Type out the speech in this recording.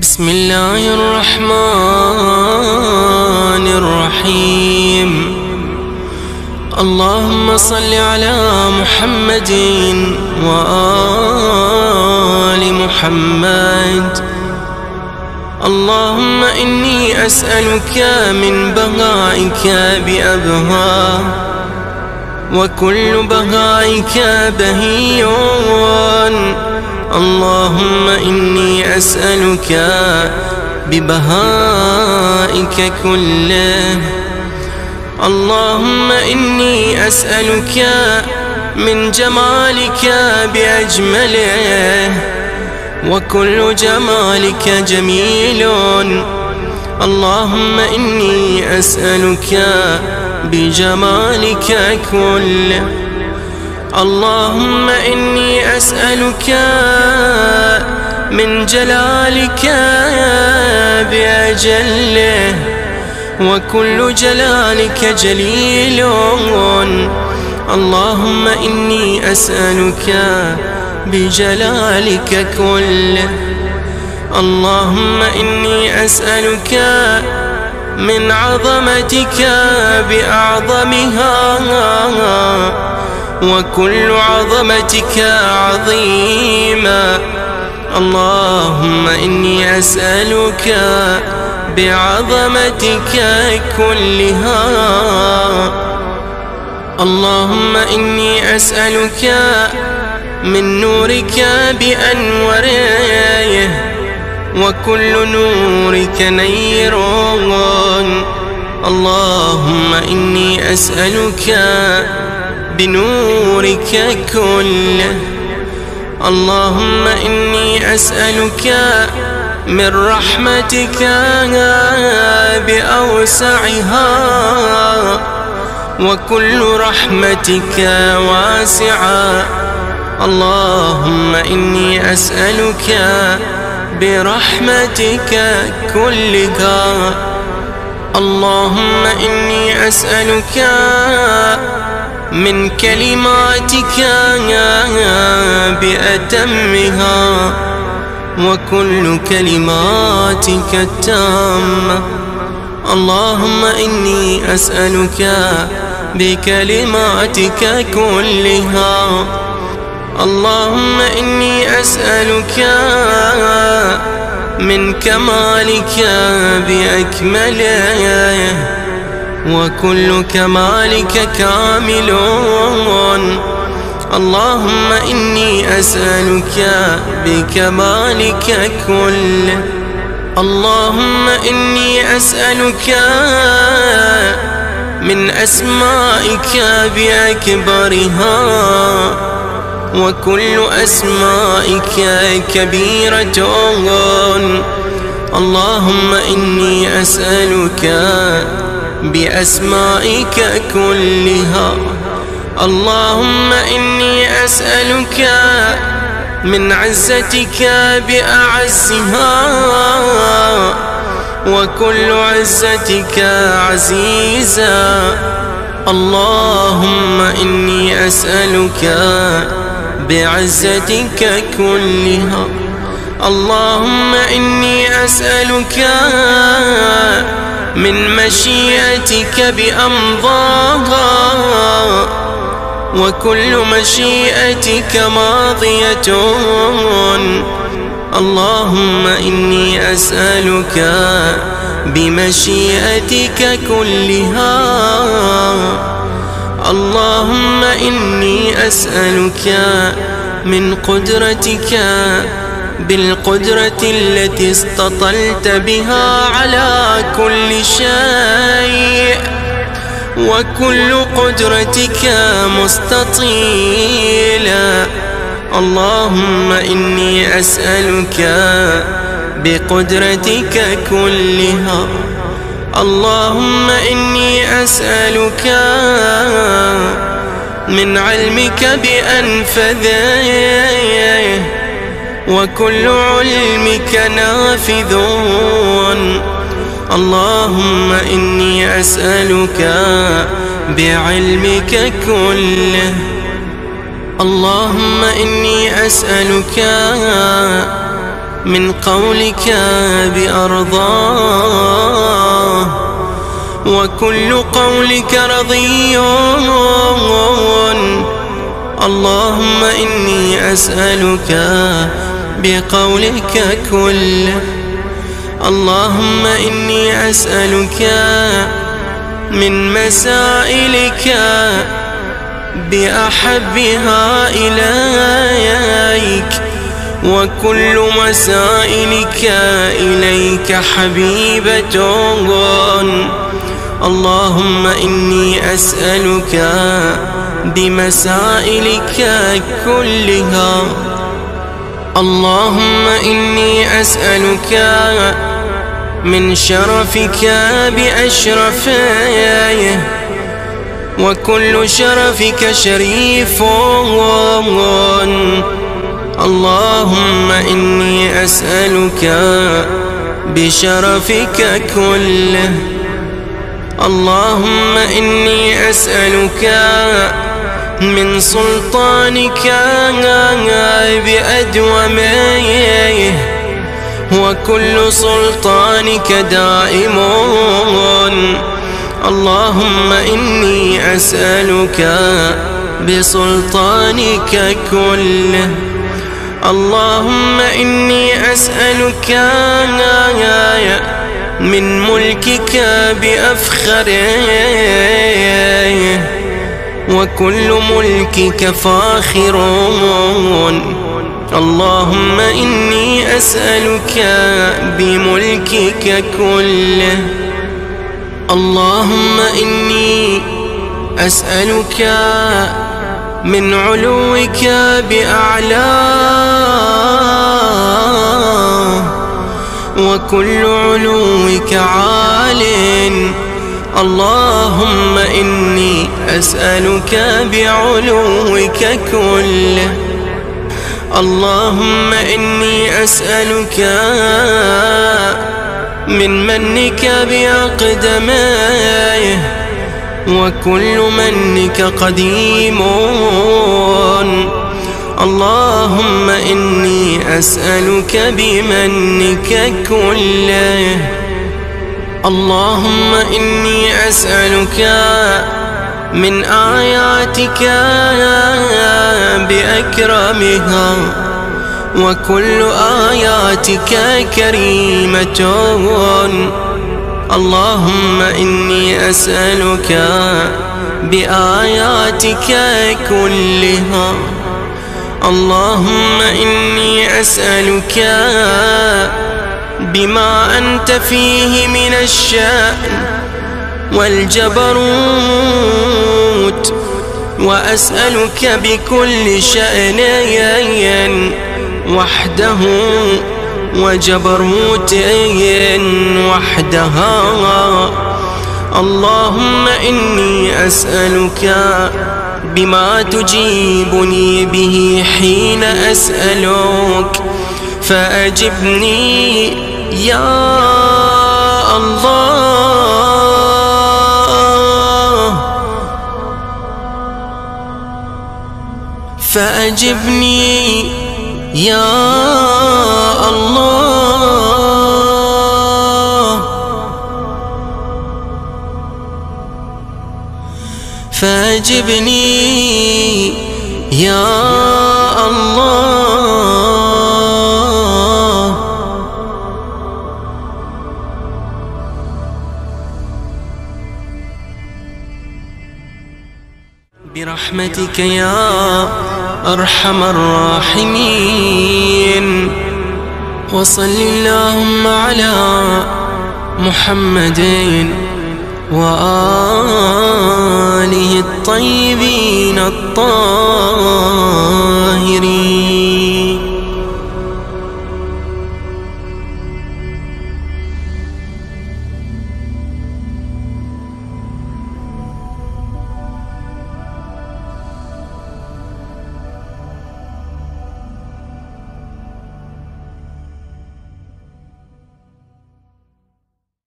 بسم الله الرحمن الرحيم. اللهم صل على محمد وآل محمد. اللهم إني أسألك من بهائك بأبها، وكل بهائك بهي. اللهم إني أسألك ببهائك كله. اللهم إني أسألك من جمالك بأجمله، وكل جمالك جميل. اللهم إني أسألك بجمالك كله. اللهم إني أسألك من جلالك بأجله، وكل جلالك جليل. اللهم إني أسألك بجلالك كله. اللهم إني أسألك من عظمتك بأعظمها، وكل عظمتك عظيمة. اللهم إني أسألك بعظمتك كلها. اللهم إني أسألك من نورك بأنواره، وكل نورك نير. اللهم إني أسألك بنورك كله. اللهم إني أسألك من رحمتك بأوسعها، وكل رحمتك واسعة. اللهم إني أسألك برحمتك كلها. اللهم إني أسألك من كلماتك بأتمها، وكل كلماتك التامة. اللهم إني أسألك بكلماتك كلها. اللهم إني أسألك من كمالك بأكمله، وكل كمالك كامل. اللهم إني أسألك بكمالك كله. اللهم إني أسألك من أسمائك بأكبرها، وكل أسمائك كبيرة. اللهم إني أسألك بأسمائك كلها. اللهم إني أسألك من عزتك بأعزها، وكل عزتك عزيزا. اللهم إني أسألك بعزتك كلها. اللهم إني أسألك من مشيئتك بأمضاها، وكل مشيئتك ماضية. اللهم إني أسألك بمشيئتك كلها. اللهم إني أسألك من قدرتك بالقدرة التي استطلت بها على كل شيء، وكل قدرتك مستطيلة. اللهم إني أسألك بقدرتك كلها. اللهم إني أسألك من علمك بأنفذه، وكل علمك نافذ. اللهم إني أسألك بعلمك كله. اللهم إني أسألك من قولك بأرضاه، وكل قولك رضي. اللهم إني أسألك بقولك كله. اللهم إني أسألك من مسائلك بأحبها إليك، وكل مسائلك إليك حبيبة. اللهم إني أسألك بمسائلك كلها. اللهم إني أسألك من شرفك بأشرفيه، وكل شرفك شريف. اللهم إني أسألك بشرفك كله. اللهم إني أسألك من سلطانك بأدوميه، وكل سلطانك دائم. اللهم إني أسألك بسلطانك كله. اللهم إني أسألك من ملكك بأفخره، وكل ملكك فاخر. اللهم إني أسألك بملكك كله. اللهم إني أسألك من علوك بأعلاه، وكل علوك عال. اللهم إني أسألك بعلوك كله. اللهم إني أسألك من منك بأقدميه، وكل منك قديم. اللهم إني أسألك بمنك كله. اللهم إني أسألك من آياتك بأكرمها، وكل آياتك كريمة. اللهم إني أسألك بآياتك كلها. اللهم إني أسألك بما أنت فيه من الشأن والجبروت، وأسألك بكل شأن وحده، وجبروت وحدها. اللهم إني أسألك بما تجيبني به حين أسألك، فأجبني يا الله، فأجبني يا الله، فأجبني يا الله. برحمتك يا أرحم الراحمين. وصل اللهم على محمد وآله الطيبين الطاهرين.